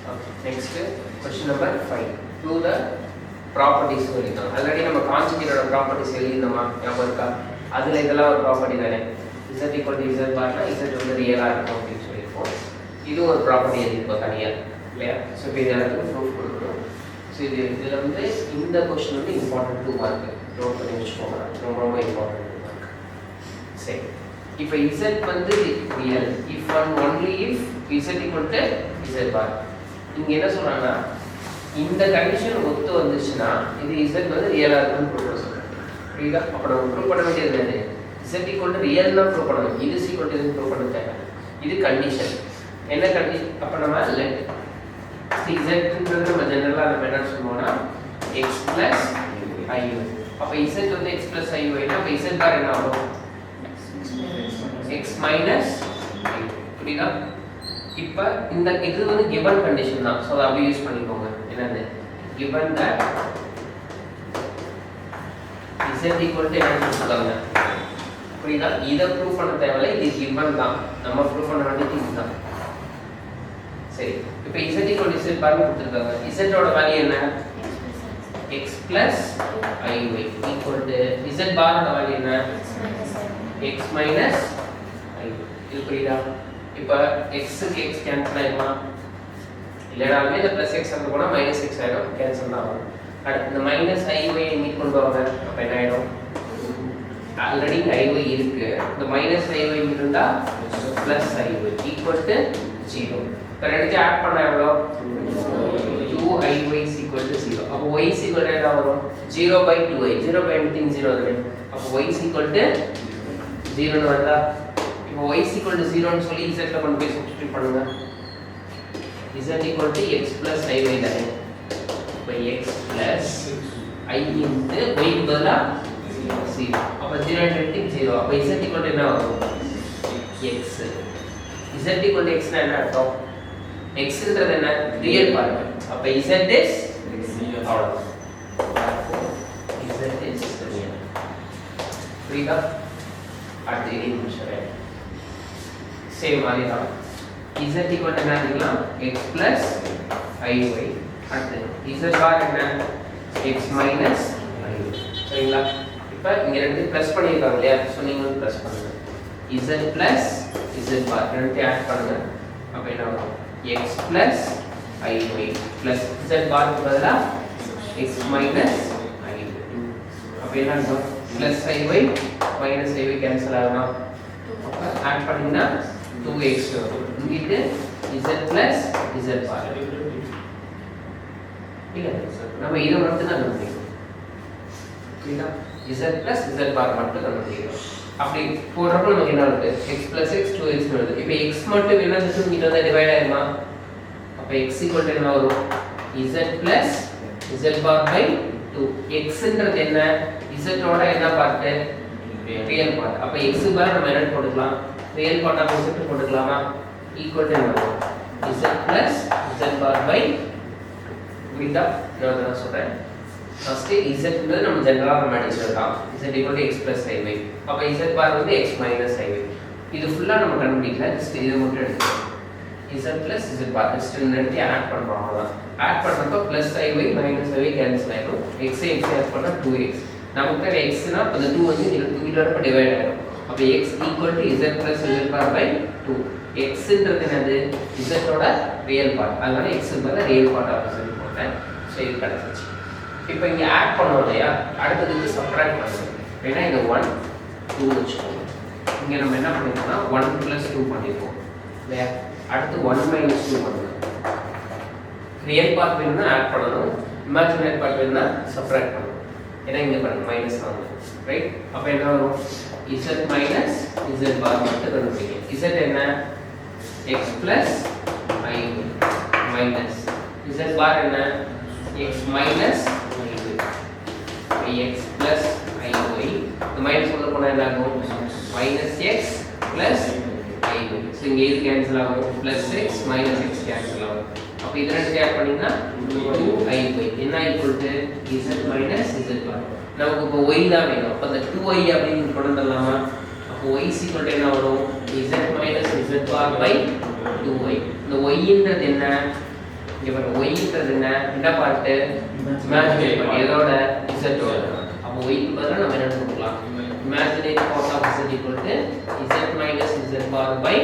Okay, next question number 5. To the properties சொல்லிட்டோம். Already நம்ம கான்ஜுகேட்டோட properties எழுதினோமா ஞாபகம் இருக்கா? அதில் இதெல்லாம் ஒரு ப்ராப்பர்ட்டி தானே. z equal to z பார்னா z வந்து ரியலாக இருக்கும் அப்படின்னு சொல்லியிருக்கோம். இது ஒரு ப்ராப்பர்ட்டி எழுதியிருக்கோம் தனியாக இல்லையா? ஸோ இப்போ இது எல்லாத்துக்கும் ப்ரூஃப் கொடுக்கணும். ஸோ இதில் வந்து இந்த கொஸ்டின் வந்து இம்பார்ட்டன்ட் 2 மார்க் நோட் பண்ணி வச்சுக்கோங்க. ரொம்ப ரொம்ப இம்பார்ட்டன்ட் 2 மார்க். சரி, இப்போ z வந்து real if and only if z equal to z bar. இங்க என்ன சொல்றாங்கன்னா இந்த கண்டிஷன் ஒத்து வந்துச்சுன்னா இது z வந்து ரியலா இருக்குன்னு ப்ரூவ் பண்ண சொல்றாங்க. புரியுதா? அப்ப நம்ம ப்ரூவ் பண்ண வேண்டியது என்னது? z equal to real தான் ப்ரூவ் பண்ணணும். இது equal to ப்ரூவ் பண்ண தேவை. இது கண்டிஷன். என்ன கண்டிஷன்? அப்ப நம்ம let z ன்றது நம்ம ஜெனரலா நம்ம என்ன சொல்லுவோம்னா x + iy. அப்ப z வந்து x + iy னா அப்ப z பார் என்ன ஆகும்? x - i. புரியுதா? இப்போ இந்த இது வந்து given condition தான். சோ அதை யூஸ் பண்ணிக்கோங்க. என்னது? given that z equal to என்ன சொல்றாங்க? புரியுதா? இத ப்ரூவ் பண்ண தேவையில்லை. இது given தான். நம்ம ப்ரூவ் பண்ண வேண்டியது இதுதான். சரி, இப்போ z equal to z பாருங்க கொடுத்திருக்காங்க. z ஓட வேல்யூ என்ன? x + iy equal to z பார் ஓட வேல்யூ என்ன? x - i. இது புரியுதா? இப்போ x க்கு x கேன்சல் ஆயிடுமா? இல்லைனாலுமே இந்த ப்ளஸ் x அங்க போனா மைனஸ் x ஆயிடும். கேன்சல் தான் ஆகும். அடுத்து இந்த மைனஸ் iy மீட் கொண்டு வாங்க. அப்ப என்ன ஆயிடும்? ஆல்ரெடி iy இருக்கு. இந்த மைனஸ் iy இருந்தா ப்ளஸ் iy ஈக்குவல் டு 0. இப்போ ரெண்டுத்தையும் ஆட் பண்ணா எவ்வளோ? 2iy equal to 0. அப்போ y ஈக்குவல் டு என்ன வரும்? 0/2i. 0/anything 0 தானே. அப்போ y ஈக்குவல் டு 0 ன்னு வந்தா இப்போ y equal to 0 ன்னு சொல்லி z ல கொண்டு போய் சப்ஸ்டிட்யூட் பண்ணுங்க. z equal to x plus iy தானே. இப்போ x plus i into y பதிலா 0. அப்ப 0 × 0. அப்ப z equal to என்ன வரும்? x. z equal to x னா என்ன அர்த்தம்? x ன்றது என்ன? Real part. அப்ப z is அவ்வளவுதான். z is real. புரியுதா? அடுத்து இது முடிச்சறேன். சேம் மாதிரி தான். z equal to என்ன எடுக்கலாம்? x plus iy. அடுத்து z bar என்ன? x minus iy. சரிங்களா? இப்போ இங்க ரெண்டு ப்ளஸ் பண்ணிருக்காங்க இல்லையா? சோ நீங்க ப்ளஸ் பண்ணுங்க. z plus z bar ரெண்டு ஆட் பண்ணுங்க. அப்ப என்ன வரும்? x plus iy plus z bar க்கு பதிலா x minus iy. அப்ப என்ன ஆகும்? plus iy minus iy cancel ஆகுமா? அப்ப ஆட் பண்ணீங்கன்னா 2x வரும். இங்கிட்டு z plus z bar. இல்ல நம்ம இத மட்டும் தான் கண்டுபிடிக்கணும். புரியுதா? z plus z bar மட்டும் கண்டுபிடிக்கணும். அப்படி போடுறப்ப நமக்கு என்ன வருது? x plus x 2x வருது. இப்போ x மட்டும் என்ன செஞ்சு இங்க வந்து டிவைட் ஆயிடுமா? அப்ப x equal to என்ன வரும்? z plus z bar by 2. x ன்றது என்ன? z ஓட என்ன பார்ட்? Real part. அப்ப x bar நம்ம என்ன போட்டுக்கலாம்? ரியல் பார்ட் ஆப்போசிட் போட்டுக்கலாமா? ஈக்குவல் டு என்ன வரும்? z plus z bar by புரியுதா? நான் சொல்றேன். ஃபர்ஸ்ட் z ன்றது நம்ம ஜெனரலா நம்ம அடிச்சிரலாம். z equal to x plus iy. அப்ப z bar வந்து x minus iy. இது ஃபுல்லா நம்ம கண்டுபிடிக்கல. ஜஸ்ட் இத மட்டும் எடுத்துக்கலாம். z plus z bar just ரெண்டு ஆட் பண்றோம் அவ்வளவுதான். ஆட் பண்றப்ப plus iy minus iy cancel ஆயிடும். x ஆட் பண்ணா 2x. நமக்கு x னா அந்த 2 வந்து இங்க வரப்ப டிவைட் ஆயிடும். அப்ப x equal to z plus z bar by 2. x ன்றது என்னது? z ஓட ரியல் பார்ட். அதனால x ன்றது ரியல் பார்ட் ஆஃப் z போட்டேன். சோ இது கிடைச்சிச்சு. இப்போ இங்க ஆட் பண்ணோம் இல்லையா? அடுத்ததுக்கு சப்ட்ராக்ட் பண்ணணும். ஏன்னா இங்க 1 2 வெச்சுக்கோங்க. இங்க நம்ம என்ன பண்ணிருக்கோம்னா 1 + 2 பண்ணிருக்கோம். இல்லையா? அடுத்து 1 - 2 பண்ணணும். ரியல் பார்ட் வேணும்னா ஆட் பண்ணணும். இமேஜினரி பார்ட் வேணும்னா சப்ட்ராக்ட் பண்ணணும். ஏன்னா இங்க பாருங்க மைனஸ் ஆகும். ரைட்? அப்ப என்ன வரும்? z minus z bar மட்டும் கண்டுபிடிங்க. z என்ன? x plus iy minus z bar என்ன? x minus iy. x plus iy. இந்த மைனஸ் உள்ள போனா என்ன ஆகும்? minus x plus iy. So இங்க இது கேன்சல் ஆகும். plus x minus x cancel ஆகும். அப்ப இது ரெண்டு ஆட் பண்ணீங்கன்னா 2iy என்ன equal to z minus z bar. நமக்கு இப்போ y தான் வேணும். அப்ப அந்த 2y அப்படினு கொண்டு வரலாமா? அப்போ y equal to என்ன வரும்? z minus z bar by 2y. இந்த y ன்றது என்ன? இங்கே பாருங்க ஒய்ன்றது என்ன பார்ட்டு இமேஜினரி பார்ட் எதோட இசட்டோட. அப்போ ஒய்க்கு பதிலாக நம்ம என்ன கொடுக்கலாம் imaginary part of Z equal to Z minus Z bar by